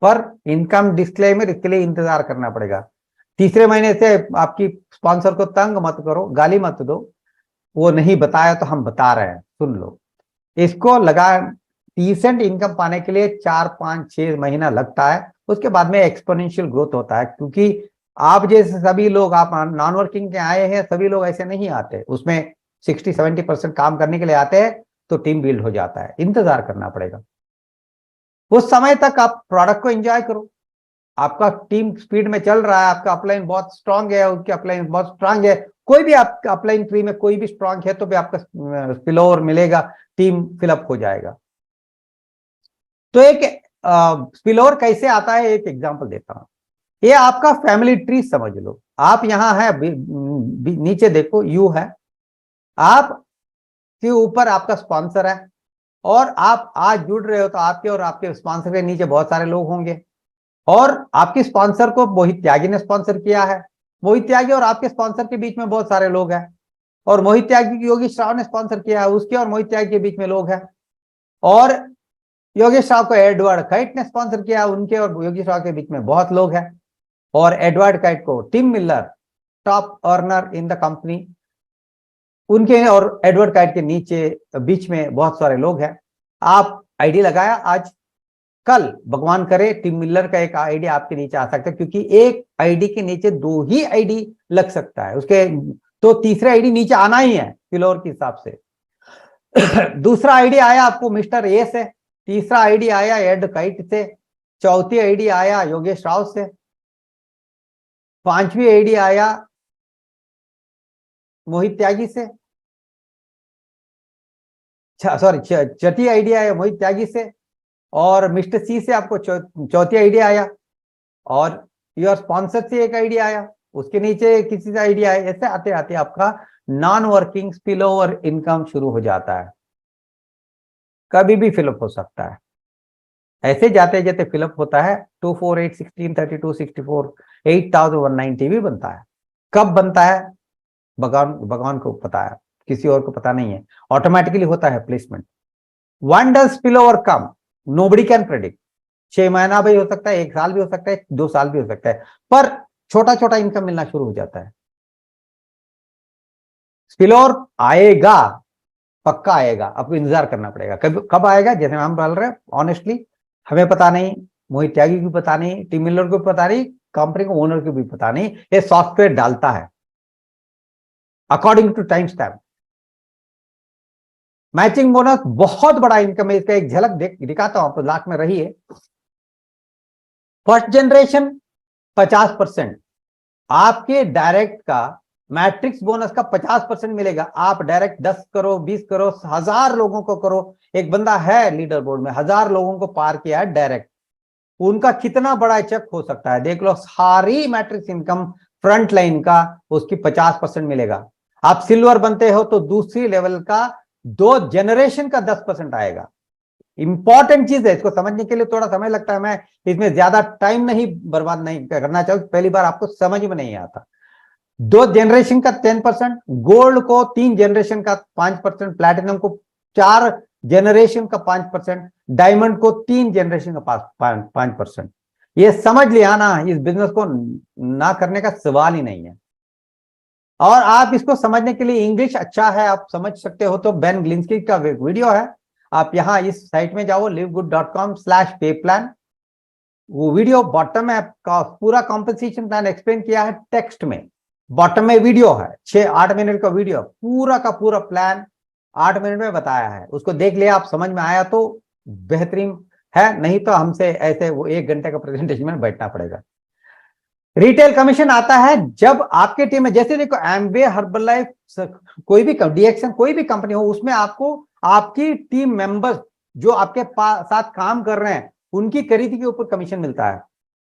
पर इनकम डिस्क्लेमर इसके लिए इंतजार करना पड़ेगा। तीसरे महीने से आपकी स्पॉन्सर को तंग मत करो, गाली मत दो, वो नहीं बताया तो हम बता रहे हैं, सुन लो। इसको लगा डिसेंट इनकम पाने के लिए 4-5-6 महीना लगता है, उसके बाद में एक्सपोनेंशियल ग्रोथ होता है। क्योंकि आप जैसे सभी लोग, आप नॉन वर्किंग के आए हैं, सभी लोग ऐसे नहीं आते, उसमें 60-70% काम करने के लिए आते हैं, तो टीम बिल्ड हो जाता है। इंतजार करना पड़ेगा, उस समय तक आप प्रोडक्ट को एंजॉय करो। आपका टीम स्पीड में चल रहा है, आपका अपलाइन बहुत स्ट्रांग है, उसकी अपलाइन बहुत स्ट्रांग है, कोई भी आपका अपलाइन ट्री में कोई भी स्ट्रांग है तो भी आपका स्पिलओवर मिलेगा, टीम फिलअप हो जाएगा। तो एक स्पिलओवर कैसे आता है, एक एग्जांपल देता हूं। ये आपका फैमिली ट्री समझ लो। आप यहां है, नीचे देखो यू है, आप के ऊपर आपका स्पॉन्सर है, और आप आज जुड़ रहे हो तो आपके और आपके स्पॉन्सर के नीचे बहुत सारे लोग होंगे। और आपके स्पॉन्सर को मोहित त्यागी ने स्पॉन्सर किया है, मोहित त्यागी और आपके स्पॉन्सर के बीच में बहुत सारे लोग हैं। और मोहित त्यागी की योगेश राव ने स्पॉन्सर किया है, उसके और मोहित त्यागी के बीच में लोग हैं। और योगेश राव को एडवर्ड काइट ने स्पॉन्सर किया है, उनके और योगेश राव के बीच में बहुत लोग हैं। और एडवर्ड काइट को Tim Miller, top earner in the company, उनके और एडवर्ड काइट के नीचे बीच में बहुत सारे लोग हैं। आप आईडी लगाया, आज कल भगवान करे टिम मिलर का एक आईडी आपके नीचे आ सकता है, क्योंकि एक आईडी के नीचे 2 ही आईडी लग सकता है, उसके तो तीसरा आईडी नीचे आना ही है फ्लोर के हिसाब से। दूसरा आईडी आया आपको मिस्टर ए से, तीसरा आईडी आया एड काइट से, चौथी आईडी आया योगेश राव से, पांचवी आईडी आया मोहित त्यागी से, सॉरी छठी आईडी आया मोहित त्यागी से, और मिस्टर सी से आपको चौथी आईडी आया, और योर स्पॉन्सर से एक आईडी आया, उसके नीचे किसी से आईडी आया। ऐसे आते आते आपका non working spill over income शुरू हो जाता है। कभी भी फिलअप हो सकता है, ऐसे जाते जाते फिलअप होता है। 2 4 8 16 32 64 8190 भी बनता है। कब बनता है भगवान भगवान को पता है, किसी और को पता नहीं है। ऑटोमेटिकली होता है placement. One does spill over come, nobody can predict. 6 महीना भी हो सकता है, 1 साल भी हो सकता है, 2 साल भी हो सकता है, पर छोटा छोटा इनकम मिलना शुरू हो जाता है। स्पिल ओवर आएगा, पक्का आएगा, आपको इंतजार करना पड़ेगा। कब आएगा, जैसे हम बोल रहे हैं ऑनेस्टली, हमें पता नहीं, मोहित त्यागी को पता नहीं, टीम मिलर को पता नहीं, कंपनी को ओनर को भी पता नहीं। ये सॉफ्टवेयर डालता है according to timestamp. Matching bonus बहुत बड़ा इनकम है, इसका एक झलक दिखाता हूं आपको, लाख में रही है। फर्स्ट जनरेशन 50%, आपके डायरेक्ट का मैट्रिक्स बोनस का 50% मिलेगा। आप डायरेक्ट 10 करो, 20 करो, 1000 लोगों को करो। एक बंदा है लीडर बोर्ड में, 1000 लोगों को पार किया है डायरेक्ट, उनका कितना बड़ा चेक हो सकता है देख लो। सारी मैट्रिक्स इनकम फ्रंट लाइन का उसकी 50% मिलेगा। आप सिल्वर बनते हो तो दूसरी लेवल का 2 जनरेशन का 10% आएगा। इंपॉर्टेंट चीज है, इसको समझने के लिए थोड़ा समय लगता है, मैं इसमें ज्यादा टाइम नहीं बर्बाद नहीं करना चाहूँ, पहली बार आपको समझ में नहीं आता। 2 जनरेशन का 10%, गोल्ड को 3 जनरेशन का 5%, प्लैटिनम को 4 जनरेशन का 5%, डायमंड को 3 जनरेशन का 5%। ये समझ लिया ना, इस बिजनेस को ना करने का सवाल ही नहीं है। और आप इसको समझने के लिए इंग्लिश अच्छा है, आप समझ सकते हो तो बेन ग्लिंस्की का वीडियो है, आप यहां इस साइट में जाओ livegood.com/payplan। वो वीडियो बॉटम में आपका पूरा कॉम्पनसेशन प्लान एक्सप्लेन किया है टेक्स्ट में, बॉटम में वीडियो है, 6-8 मिनट का वीडियो, पूरा का पूरा प्लान 8 मिनट में बताया है। उसको देख लिया, आप समझ में आया तो बेहतरीन है, नहीं तो हमसे ऐसे वो 1 घंटे का प्रेजेंटेशन में बैठना पड़ेगा। रिटेल कमीशन आता है जब आपके टीम में, जैसे देखो एम्बे, हर्बलाइफ, कोई भी डीएक्शन, कोई भी कंपनी हो, उसमें आपको आपकी टीम मेंबर्स जो आपके साथ काम कर रहे हैं उनकी खरीद के ऊपर कमीशन मिलता है,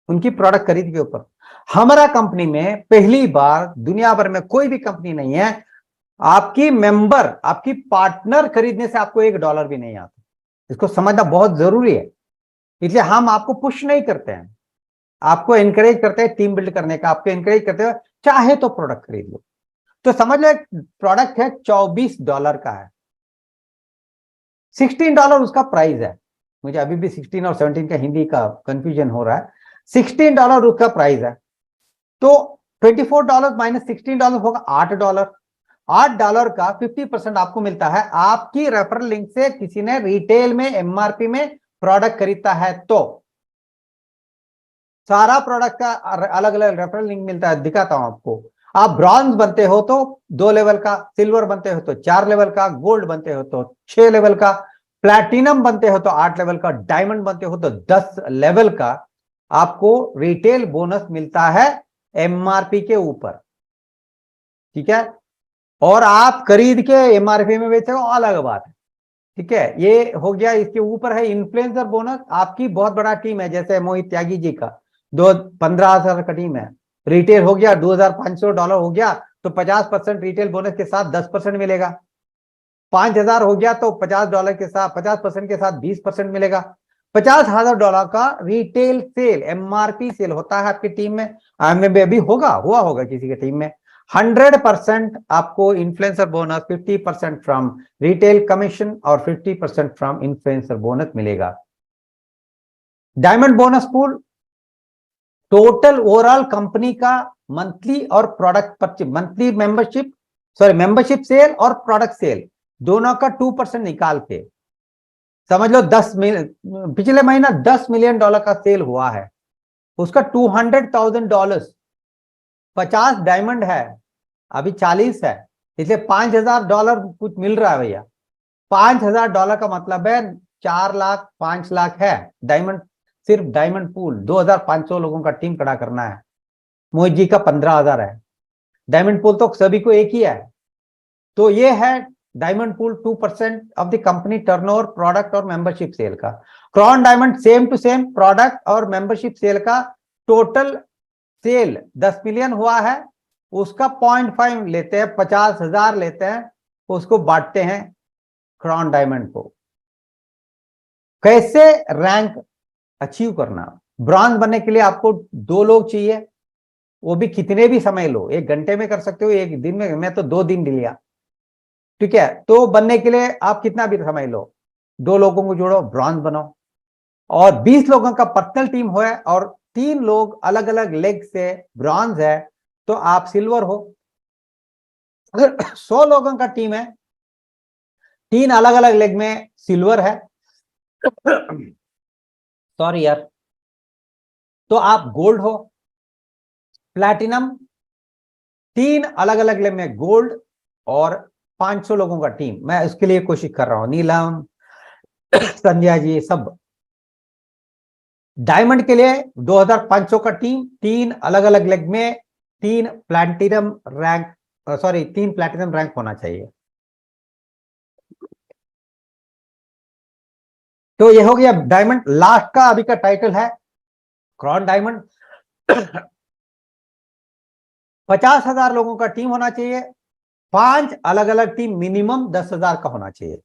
उनकी प्रोडक्ट खरीद के ऊपर। हमारा कंपनी में पहली बार दुनिया भर में कोई भी कंपनी नहीं है, आपकी मेंबर, आपकी पार्टनर खरीदने से आपको $1 भी नहीं आता। इसको समझना बहुत जरूरी है, इसलिए हम आपको पुश नहीं करते हैं, आपको एनकरेज करते हैं टीम बिल्ड करने का, आपको एनकरेज करते हैं चाहे तो प्रोडक्ट खरीद लो। तो समझ लो प्रोडक्ट है $24 का है, $16 उसका प्राइस है, मुझे अभी भी 16 और 17 का हिंदी का कंफ्यूजन हो रहा है। $16 उसका प्राइस है, तो $24 माइनस $16 होगा $8। $8 का 50% आपको मिलता है आपकी रेफरल लिंक से किसी ने रिटेल में एमआरपी में प्रोडक्ट खरीदता है तो। सारा प्रोडक्ट का अलग अलग रेफरल लिंक मिलता है, दिखाता हूं आपको। आप ब्रॉन्ज बनते हो तो 2 लेवल का, सिल्वर बनते हो तो 4 लेवल का, गोल्ड बनते हो तो 6 लेवल का, प्लैटिनम बनते हो तो 8 लेवल का, डायमंड बनते हो तो 10 लेवल का आपको रिटेल बोनस मिलता है एमआरपी के ऊपर। ठीक है, और आप खरीद के एमआरपी में बेचे हो अलग बात है। ठीक है, ये हो गया। इसके ऊपर है इन्फ्लुएंसर बोनस। आपकी बहुत बड़ा टीम है, जैसे मोहित त्यागी जी का 15,000 का टीम है, रिटेल हो गया $2,500 हो गया तो 50% रिटेल बोनस के साथ 10% मिलेगा। 5,000 हो गया तो $50 के साथ 50% के साथ 20% मिलेगा। $50,000 का रिटेल सेल एमआरपी सेल होता है आपकी टीम में। अभी हुआ होगा किसी की टीम में। 100% आपको influencer bonus, 50% from retail commission और 50% फ्रॉम इन्फ्लुएंसर बोनस मिलेगा। Diamond bonus pool total overall company का मंथली और product purchase, monthly membership sale और प्रोडक्ट सेल दोनों का 2% निकाल के समझ लो पिछले महीना $10 मिलियन का सेल हुआ है, उसका $200,000। 50 डायमंड है, अभी 40 है, इसलिए $5,000 कुछ मिल रहा है भैया। $5,000 का मतलब है 4 लाख 5 लाख है डायमंड। सिर्फ डायमंड पूल 2,500 लोगों का टीम खड़ा करना है। मोहित जी का 15,000 है। डायमंड पूल तो सभी को एक ही है। तो ये है diamond pool, 2% of the company turnover, product और मेंबरशिप सेल का। Crown diamond same to same, product और मेंबरशिप सेल का टोटल सेल 10 मिलियन हुआ है, उसका 0.5 लेते हैं, 50,000 लेते हैं, उसको बांटते हैं क्रॉन डायमंड को। कैसे रैंक अचीव करना? ब्रॉन्ज बनने के लिए आपको 2 लोग चाहिए, वो भी कितने भी समय लो, 1 घंटे में कर सकते हो, 1 दिन में, मैं तो 2 दिन लिया। ठीक है, तो बनने के लिए आप कितना भी समय लो, 2 लोगों को जोड़ो, ब्रॉन्ज बनो। और 20 लोगों का पर्सनल टीम हो और 3 लोग अलग अलग लेग से ब्रॉन्ज है तो आप सिल्वर हो। अगर 100 लोगों का टीम है, 3 अलग अलग लेग में सिल्वर है सॉरी यार, तो आप गोल्ड हो। प्लैटिनम 3 अलग अलग लेग में गोल्ड, और 500 लोगों का टीम, मैं उसके लिए कोशिश कर रहा हूं, नीलम संध्या जी सब। डायमंड के लिए 2,500 का टीम, 3 अलग अलग लेग में 3 प्लैटिनम रैंक होना चाहिए। तो ये हो गया डायमंड। लास्ट का अभी का टाइटल है क्रॉन डायमंड। 50,000 लोगों का टीम होना चाहिए, 5 अलग अलग टीम, मिनिमम 10,000 का होना चाहिए।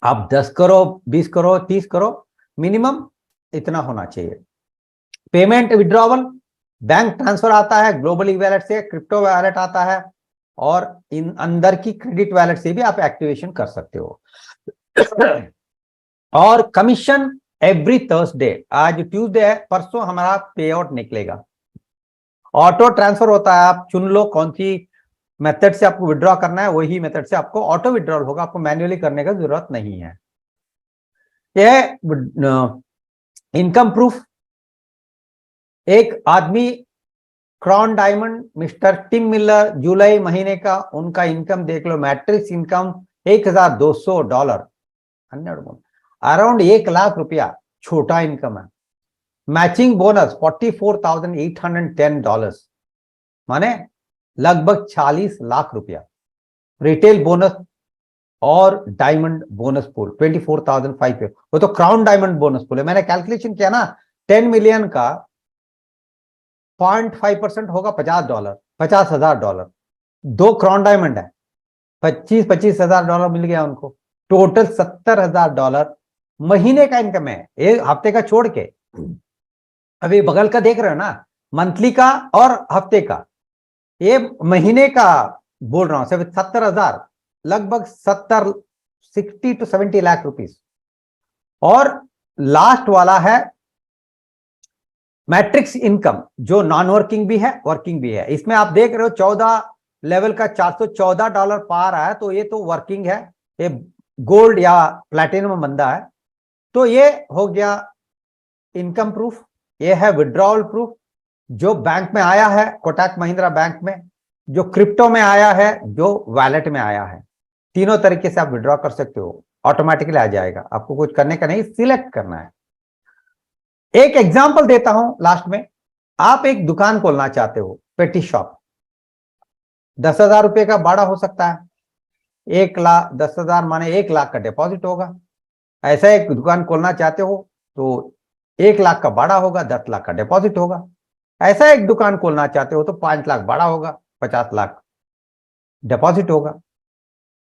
आप 10 करो, 20 करो, 30 करो, मिनिमम इतना होना चाहिए। पेमेंट विड्रॉवल, बैंक ट्रांसफर आता है ग्लोबल वैलेट से, क्रिप्टो वैलेट आता है, और इन अंदर की क्रेडिट वैलेट से भी आप एक्टिवेशन कर सकते हो। और कमीशन एवरी थर्सडे, आज ट्यूसडे है, परसों हमारा पे आउट निकलेगा। ऑटो ट्रांसफर होता है, आप चुन लो कौन सी मेथड से आपको विड्रॉ करना है, वही मेथड से आपको ऑटो विड्रॉल होगा, आपको मैन्युअली करने का जरूरत नहीं है। यह इनकम प्रूफ, एक आदमी crown diamond mister Tim Miller, जुलाई महीने का उनका इनकम देख लो, मैट्रिक्स इनकम $1,200, अराउंड 1 लाख रुपया, छोटा इनकम है। मैचिंग बोनस $44,810, माने लगभग 40 लाख रुपया। रिटेल बोनस और डायमंड बोनस पूल 24,500, वो तो क्राउन डायमंड बोनस पूल है। मैंने कैलकुलेशन किया ना, 10 मिलियन का 0.5% होगा $50, $50,000। 2 क्राउन डायमंड है, 25,000 मिल गया उनको, टोटल $70,000 महीने का इनकम है, एक हफ्ते का छोड़ के। अभी बगल का देख रहे हो ना, मंथली का और हफ्ते का, ये महीने का बोल रहा हूं, सिर्फ 70,000, लगभग 60 to 70 लाख रुपीस और लास्ट वाला है मैट्रिक्स इनकम, जो नॉन वर्किंग भी है वर्किंग भी है। इसमें आप देख रहे हो 14 लेवल का $414 पा रहा है, तो ये तो वर्किंग है, ये गोल्ड या प्लैटिनम बंदा है। तो ये हो गया इनकम प्रूफ, ये है विड्रॉवल प्रूफ, जो बैंक में आया है कोटक महिंद्रा बैंक में, जो क्रिप्टो में आया है, जो वैलेट में आया है। तीनों तरीके से आप विड्रॉ कर सकते हो, ऑटोमेटिकली आ जाएगा, आपको कुछ करने का नहीं, सिलेक्ट करना है। एक एग्जांपल देता हूं लास्ट में। आप एक दुकान खोलना चाहते हो, पेटी शॉप, 10,000 रुपए का भाड़ा हो सकता है, 1 लाख 10,000 माने 1 लाख का डिपॉजिट होगा। ऐसा एक दुकान खोलना चाहते हो तो 1 लाख का भाड़ा होगा, 10 लाख का डिपॉजिट होगा। ऐसा एक दुकान खोलना चाहते हो तो 5 लाख भाड़ा होगा, 50 लाख डिपॉजिट होगा।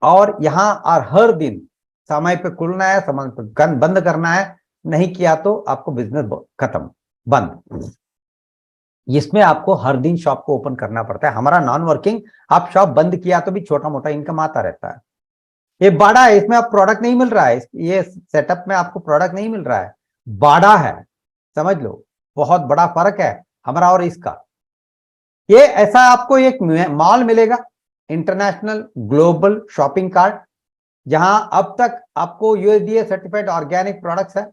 और यहां और हर दिन समय पे खुलना है, समय पे बंद करना है, नहीं किया तो आपको बिजनेस खत्म, बंद। इसमें आपको हर दिन शॉप को ओपन करना पड़ता है। हमारा नॉन वर्किंग, आप शॉप बंद किया तो भी छोटा मोटा इनकम आता रहता है। ये बाड़ा है, इसमें आप प्रोडक्ट नहीं मिल रहा है, ये सेटअप में आपको प्रोडक्ट नहीं मिल रहा है, बाड़ा है, समझ लो, बहुत बड़ा फर्क है हमारा और इसका। ये ऐसा आपको एक मॉल मिलेगा, इंटरनेशनल ग्लोबल शॉपिंग कार्ट, जहां अब तक आपको यूएसडीए सर्टिफाइड ऑर्गेनिक प्रोडक्ट्स है।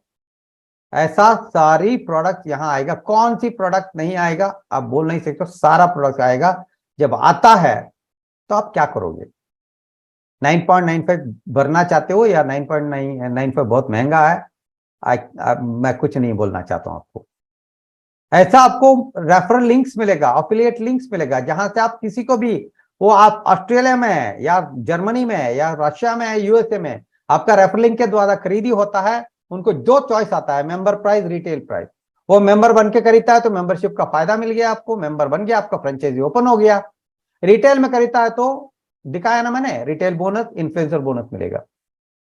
ऐसा सारी प्रोडक्ट यहां आएगा, कौन सी प्रोडक्ट नहीं आएगा आप बोल नहीं सकते, सारा प्रोडक्ट आएगा। जब आता है तो आप क्या करोगे? 9.95 भरना चाहते हो या 9.95 बहुत महंगा है? मैं कुछ नहीं बोलना चाहता हूं आपको। ऐसा आपको रेफरल लिंक्स मिलेगा, अफिलिएट लिंक्स मिलेगा, जहां से आप किसी को भी, वो आप ऑस्ट्रेलिया में है या जर्मनी में है या रशिया में है, यूएसए में, आपका रेफरल लिंक के द्वारा खरीदी होता है। उनको जो चॉइस आता है, मेंबर प्राइस, रिटेल प्राइस, वो मेंबर बन के खरीदता है तो मेंबरशिप का फायदा मिल गया आपको, मेंबर बन गया, आपका फ्रेंचाइजी ओपन हो गया। रिटेल में खरीदता है तो दिखाया ना मैंने, रिटेल बोनस, इन्फ्लुएंसर बोनस मिलेगा।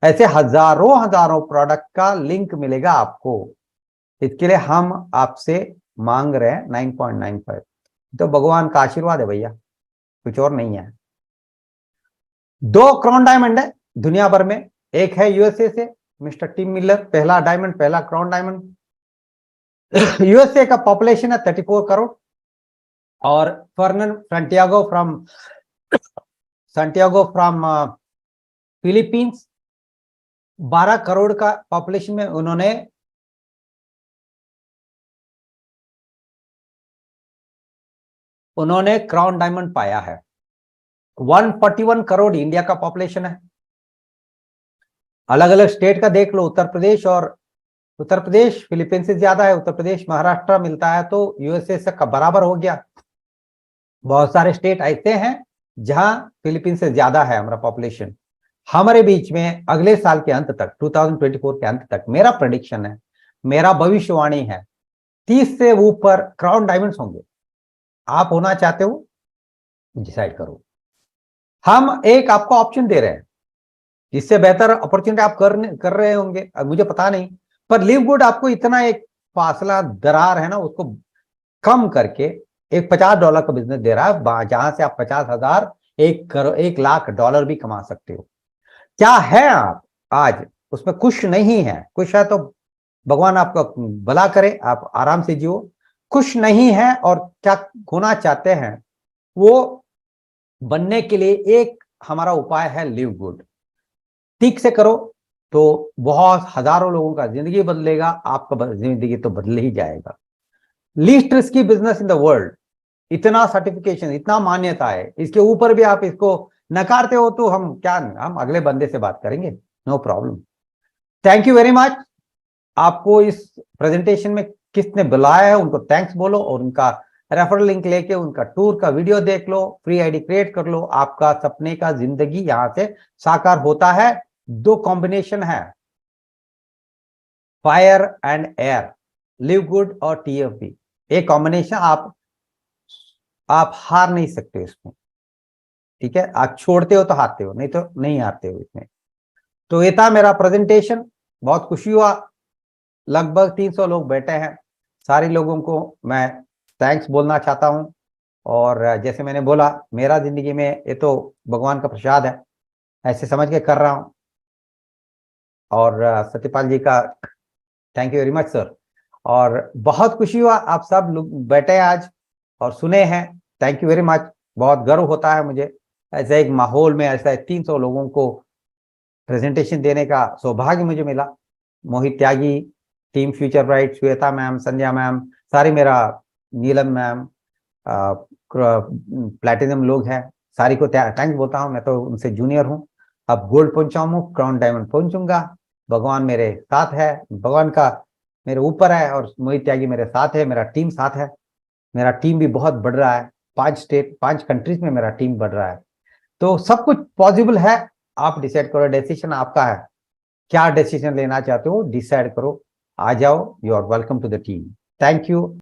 ऐसे हजारों हजारों प्रोडक्ट का लिंक मिलेगा आपको। इसके लिए हम आपसे मांग रहे हैं 9.95। तो भगवान का आशीर्वाद है भैया, कुछ और नहीं है। 2 क्राउन डायमंड है दुनिया भर में, एक है यूएसए से मिस्टर टिम मिलर, पहला डायमंड, पहला क्राउन डायमंड। यूएसए का पॉपुलेशन है 34 करोड़, और फर्नन सैंटियागो फ्रॉम फिलीपींस, 12 करोड़ का पॉपुलेशन में उन्होंने क्राउन डायमंड पाया है। 141 करोड़ इंडिया का पॉपुलेशन है। अलग अलग स्टेट का देख लो, उत्तर प्रदेश फिलीपींस से ज्यादा है, उत्तर प्रदेश महाराष्ट्र मिलता है तो यूएसए से बराबर हो गया। बहुत सारे स्टेट ऐसे हैं जहां फिलीपींस से ज्यादा है हमारा पॉपुलेशन। हमारे बीच में अगले साल के अंत तक, 2024 के अंत तक, मेरा प्रेडिक्शन है, मेरा भविष्यवाणी है, 30 से ऊपर क्राउन डायमंड्स होंगे। आप होना चाहते हो, डिसाइड करो। हम एक आपको ऑप्शन दे रहे हैं, इससे बेहतर अपॉर्चुनिटी आप कर रहे होंगे, मुझे पता नहीं, पर लिव गुड आपको इतना एक फासला दरार है ना, उसको कम करके एक $50 का बिजनेस दे रहा है, जहां से आप 50,000, 1 लाख डॉलर भी कमा सकते हो। क्या है आप आज उसमें खुश नहीं है? खुश है तो भगवान आपका भला करे, आप आराम से जियो। खुश नहीं है और क्या होना चाहते हैं, वो बनने के लिए एक हमारा उपाय है लिव गुड। ठीक से करो तो बहुत हजारों लोगों का जिंदगी बदलेगा, आपका जिंदगी तो बदल ही जाएगा। Least risky business in the world, इतना सर्टिफिकेशन, इतना मान्यता है, इसके ऊपर भी आप इसको नकारते हो तो हम अगले बंदे से बात करेंगे, no problem. Thank you very much. आपको इस प्रेजेंटेशन में किसने बुलाया है उनको थैंक्स बोलो, और उनका रेफरल लिंक लेके उनका टूर का वीडियो देख लो, फ्री आईडी क्रिएट कर लो। आपका सपने का जिंदगी यहां से साकार होता है। 2 कॉम्बिनेशन है, fire and air, live good और टीएफबी, एक कॉम्बिनेशन, आप हार नहीं सकते इसमें। ठीक है, आप छोड़ते हो तो हारते हो, नहीं तो नहीं हारते हो इसमें। तो ये था मेरा प्रेजेंटेशन, बहुत खुशी हुआ। लगभग 300 लोग बैठे हैं, सारे लोगों को मैं थैंक्स बोलना चाहता हूं। और जैसे मैंने बोला, मेरा जिंदगी में ये तो भगवान का प्रसाद है, ऐसे समझ के कर रहा हूं। और सत्यपाल जी का thank you very much sir. और बहुत खुशी हुआ आप सब लोग बैठे आज और सुने हैं, थैंक यू वेरी मच। बहुत गर्व होता है मुझे ऐसे एक माहौल में ऐसा 300 लोगों को प्रेजेंटेशन देने का सौभाग्य मुझे मिला। Mohit Tyagi, team future bright, Shweta ma'am, Sandhya ma'am, सारी मेरा, नीलम मैम, प्लैटिनम लोग हैं, सारी को थैंक्स बोलता हूँ। मैं तो उनसे जूनियर हूँ, अब गोल्ड पहुंचाऊँ, क्राउन डायमंड पहुंचूंगा। भगवान मेरे साथ है, भगवान का मेरे ऊपर है, और मोहित त्यागी मेरे साथ है, मेरा टीम साथ है। मेरा टीम भी बहुत बढ़ रहा है, 5 कंट्रीज में मेरा टीम बढ़ रहा है। तो सब कुछ पॉसिबल है। आप डिसाइड करो, डिसीजन आपका है, क्या डिसीजन लेना चाहते हो डिसाइड करो, आ जाओ, you are welcome to the team. Thank you.